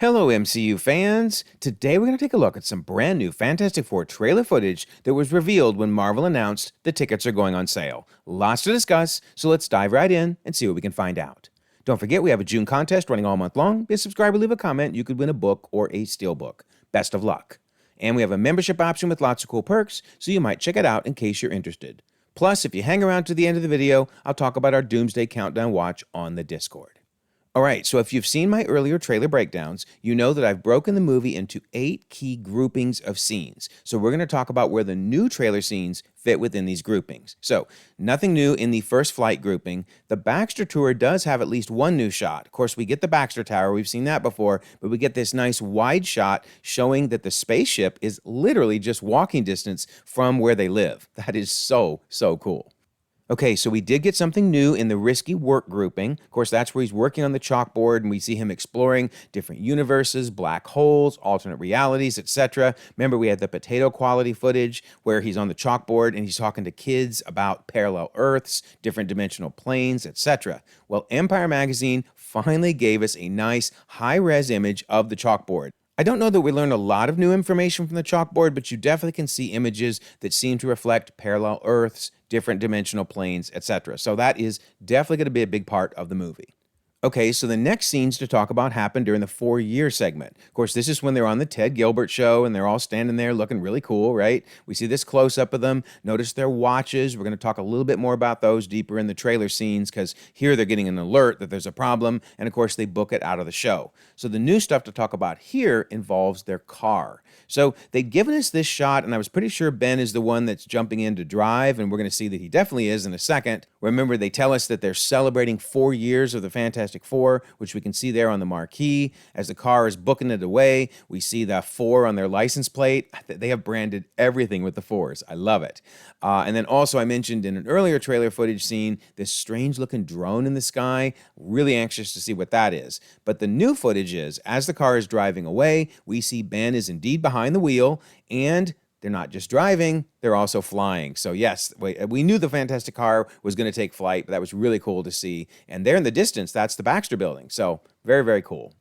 Hello, MCU fans! Today we're going to take a look at some brand new Fantastic Four trailer footage that was revealed when Marvel announced the tickets are going on sale. Lots to discuss, so let's dive right in and see what we can find out. Don't forget, we have a June contest running all month long. Be a subscriber, leave a comment, you could win a book or a steelbook. Best of luck. And we have a membership option with lots of cool perks, so you might check it out in case you're interested. Plus, if you hang around to the end of the video, I'll talk about our Doomsday Countdown watch on the Discord. All right, so if you've seen my earlier trailer breakdowns, you know that I've broken the movie into 8 key groupings of scenes. So we're going to talk about where the new trailer scenes fit within these groupings. So, nothing new in the first flight grouping. The Baxter Tour does have at least one new shot. Of course, we get the Baxter Tower, we've seen that before, but we get this nice wide shot showing that the spaceship is literally just walking distance from where they live. That is so cool. Okay, so we did get something new in the risky work grouping. Of course, that's where he's working on the chalkboard and we see him exploring different universes, black holes, alternate realities, etc. Remember, we had the potato quality footage where he's on the chalkboard and he's talking to kids about parallel Earths, different dimensional planes, etc. Well, Empire Magazine finally gave us a nice high-res image of the chalkboard. I don't know that we learned a lot of new information from the chalkboard, but you definitely can see images that seem to reflect parallel Earths, different dimensional planes, etc. So that is definitely going to be a big part of the movie. Okay, so the next scenes to talk about happened during the 4-year segment. Of course, this is when they're on the Ted Gilbert show and they're all standing there looking really cool, right? We see this close-up of them. Notice their watches. We're going to talk a little bit more about those deeper in the trailer scenes because here they're getting an alert that there's a problem, and of course, they book it out of the show. So the new stuff to talk about here involves their car. So they'd given us this shot, and I was pretty sure Ben is the one that's jumping in to drive, and we're going to see that he definitely is in a second. Remember, they tell us that they're celebrating 4 years of the Fantastic Four, which we can see there on the marquee. As the car is booking it away, we see the 4 on their license plate. They have branded everything with the 4s. I love it. And then also I mentioned in an earlier trailer footage scene, this strange looking drone in the sky. Really anxious to see what that is. But the new footage is, as the car is driving away, we see Ben is indeed behind the wheel, and they're not just driving, they're also flying. So yes, we knew the Fantastic Car was going to take flight, but that was really cool to see. And there in the distance, that's the Baxter Building. So very cool.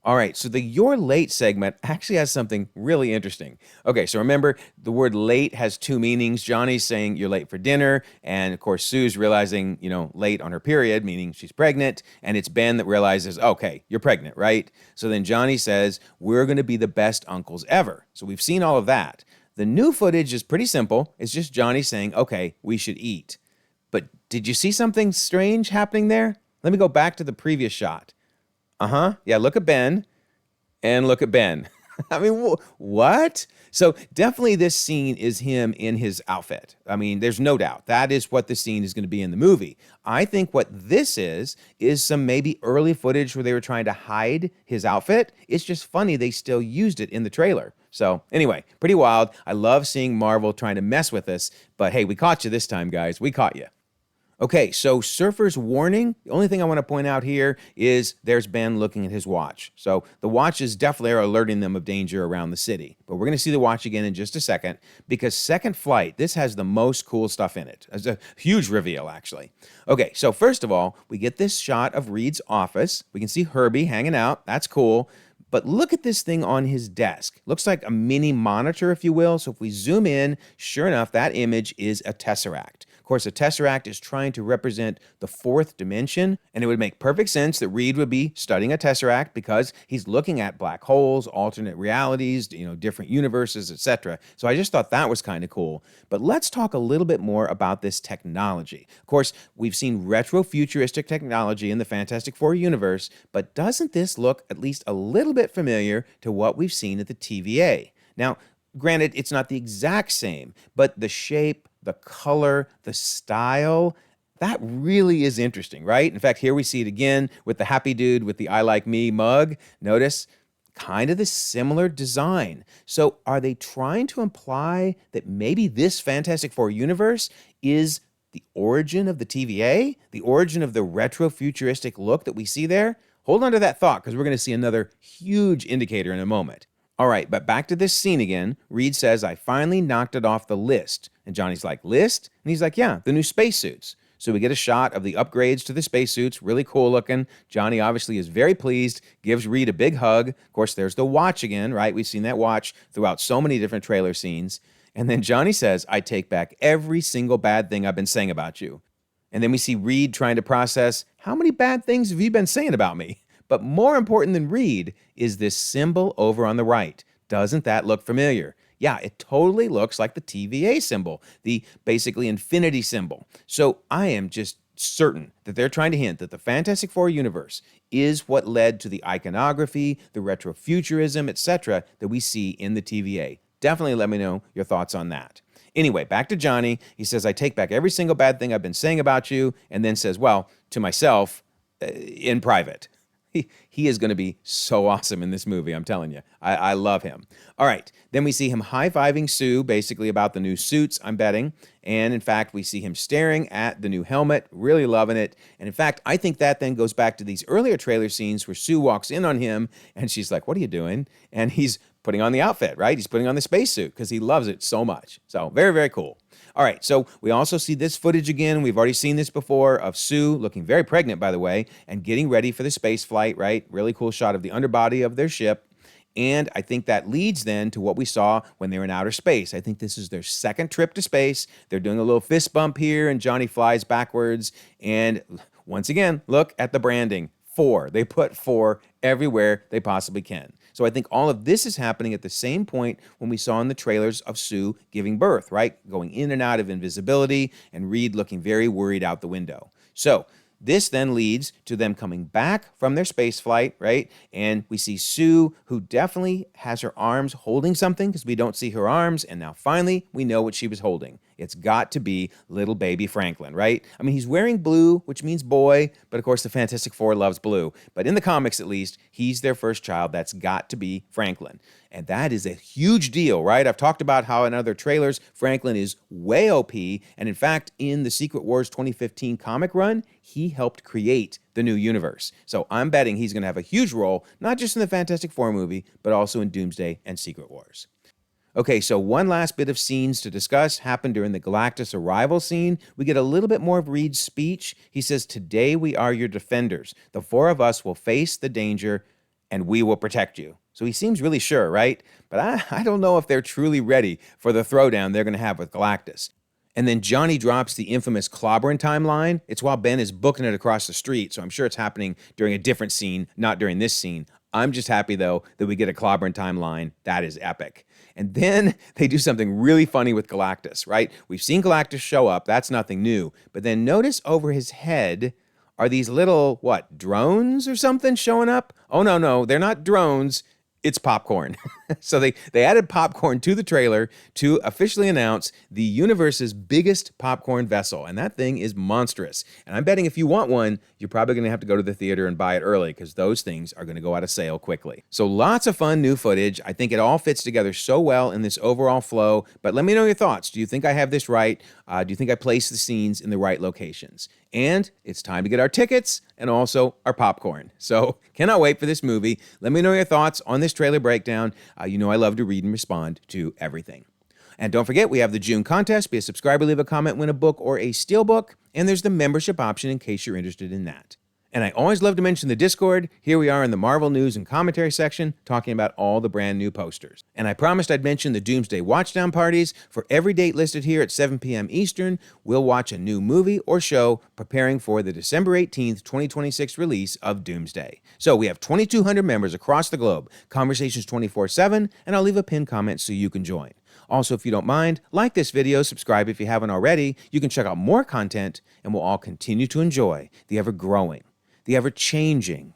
All right, so the You're Late segment actually has something really interesting. Okay, so remember, the word late has 2 meanings. Johnny's saying you're late for dinner, and of course, Sue's realizing, late on her period, meaning she's pregnant, and it's Ben that realizes, okay, you're pregnant, right? So then Johnny says, we're going to be the best uncles ever. So we've seen all of that. The new footage is pretty simple. It's just Johnny saying, okay, we should eat. But did you see something strange happening there? Let me go back to the previous shot. Yeah, look at Ben and look at Ben. I mean, what? So definitely this scene is him in his outfit. I mean, there's no doubt. That is what the scene is going to be in the movie. I think what this is some maybe early footage where they were trying to hide his outfit. It's just funny they still used it in the trailer. So anyway, pretty wild. I love seeing Marvel trying to mess with us. But hey, we caught you this time, guys. We caught you. Okay, so Surfer's warning, the only thing I want to point out here is there's Ben looking at his watch. So the watches definitely are alerting them of danger around the city. But we're going to see the watch again in just a second because Second Flight, this has the most cool stuff in it. It's a huge reveal, actually. Okay, so first of all, we get this shot of Reed's office. We can see Herbie hanging out. That's cool. But look at this thing on his desk. Looks like a mini monitor, if you will. So if we zoom in, sure enough, that image is a tesseract. Of course, a tesseract is trying to represent the 4th dimension, and it would make perfect sense that Reed would be studying a tesseract because he's looking at black holes, alternate realities, different universes, etc. So I just thought that was kind of cool. But let's talk a little bit more about this technology. Of course, we've seen retro-futuristic technology in the Fantastic Four universe, but doesn't this look at least a little bit familiar to what we've seen at the TVA? Now, granted, it's not the exact same, but the shape, the color, the style, that really is interesting, right? In fact, here we see it again with the happy dude with the I Like Me mug. Notice, kind of the similar design. So are they trying to imply that maybe this Fantastic Four universe is the origin of the TVA? The origin of the retro-futuristic look that we see there? Hold on to that thought because we're going to see another huge indicator in a moment. All right, but back to this scene again. Reed says, I finally knocked it off the list. And Johnny's like, list? And he's like, yeah, the new spacesuits. So we get a shot of the upgrades to the spacesuits, really cool looking. Johnny obviously is very pleased, gives Reed a big hug. Of course, there's the watch again, right? We've seen that watch throughout so many different trailer scenes. And then Johnny says, I take back every single bad thing I've been saying about you. And then we see Reed trying to process, how many bad things have you been saying about me? But more important than Reed is this symbol over on the right. Doesn't that look familiar? Yeah, it totally looks like the TVA symbol, the basically infinity symbol. So I am just certain that they're trying to hint that the Fantastic Four universe is what led to the iconography, the retrofuturism, etc. that we see in the TVA. Definitely let me know your thoughts on that. Anyway, back to Johnny. He says, I take back every single bad thing I've been saying about you, and then says, well, to myself, in private. He is going to be so awesome in this movie, I'm telling you. I love him. All right, then we see him high-fiving Sue, basically about the new suits, I'm betting. And in fact, we see him staring at the new helmet, really loving it. And in fact, I think that then goes back to these earlier trailer scenes where Sue walks in on him, and she's like, what are you doing? And he's putting on the outfit, right? He's putting on the spacesuit because he loves it so much. So very, very cool. All right, so we also see this footage again. We've already seen this before of Sue, looking very pregnant, by the way, and getting ready for the space flight, right? Really cool shot of the underbody of their ship. And I think that leads then to what we saw when they were in outer space. I think this is their second trip to space. They're doing a little fist bump here, and Johnny flies backwards. And once again, look at the branding. 4. They put 4 everywhere they possibly can. So I think all of this is happening at the same point when we saw in the trailers of Sue giving birth, right? Going in and out of invisibility, and Reed looking very worried out the window. So this then leads to them coming back from their space flight, right? And we see Sue, who definitely has her arms holding something because we don't see her arms. And now finally, we know what she was holding. It's got to be little baby Franklin, right? I mean, he's wearing blue, which means boy, but of course the Fantastic Four loves blue. But in the comics, at least, he's their first child. That's got to be Franklin. And that is a huge deal, right? I've talked about how in other trailers, Franklin is way OP. And in fact, in the Secret Wars 2015 comic run, he helped create the new universe. So I'm betting he's going to have a huge role, not just in the Fantastic Four movie, but also in Doomsday and Secret Wars. Okay, so one last bit of scenes to discuss happened during the Galactus arrival scene. We get a little bit more of Reed's speech. He says, today we are your defenders. The 4 of us will face the danger and we will protect you. So he seems really sure, right? But I don't know if they're truly ready for the throwdown they're going to have with Galactus. And then Johnny drops the infamous clobbering timeline. It's while Ben is booking it across the street, so I'm sure it's happening during a different scene, not during this scene. I'm just happy, though, that we get a clobbering timeline. That is epic. And then they do something really funny with Galactus, right? We've seen Galactus show up. That's nothing new. But then notice over his head are these little, drones or something showing up? Oh, no, they're not drones. It's popcorn. So they added popcorn to the trailer to officially announce the universe's biggest popcorn vessel. And that thing is monstrous. And I'm betting if you want one, you're probably going to have to go to the theater and buy it early because those things are going to go out of sale quickly. So lots of fun new footage. I think it all fits together so well in this overall flow. But let me know your thoughts. Do you think I have this right? Do you think I placed the scenes in the right locations? And it's time to get our tickets and also our popcorn. So cannot wait for this movie. Let me know your thoughts on this trailer breakdown. You know I love to read and respond to everything. And don't forget, we have the June contest. Be a subscriber, leave a comment, win a book or a steelbook. And there's the membership option in case you're interested in that. And I always love to mention the Discord. Here we are in the Marvel news and commentary section talking about all the brand new posters. And I promised I'd mention the Doomsday Watchdown parties. For every date listed here at 7 p.m. Eastern, we'll watch a new movie or show preparing for the December 18th, 2026 release of Doomsday. So we have 2,200 members across the globe, conversations 24/7, and I'll leave a pinned comment so you can join. Also, if you don't mind, like this video, subscribe if you haven't already. You can check out more content, and we'll all continue to enjoy the ever-growing, the ever-changing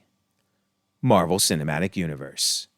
Marvel Cinematic Universe.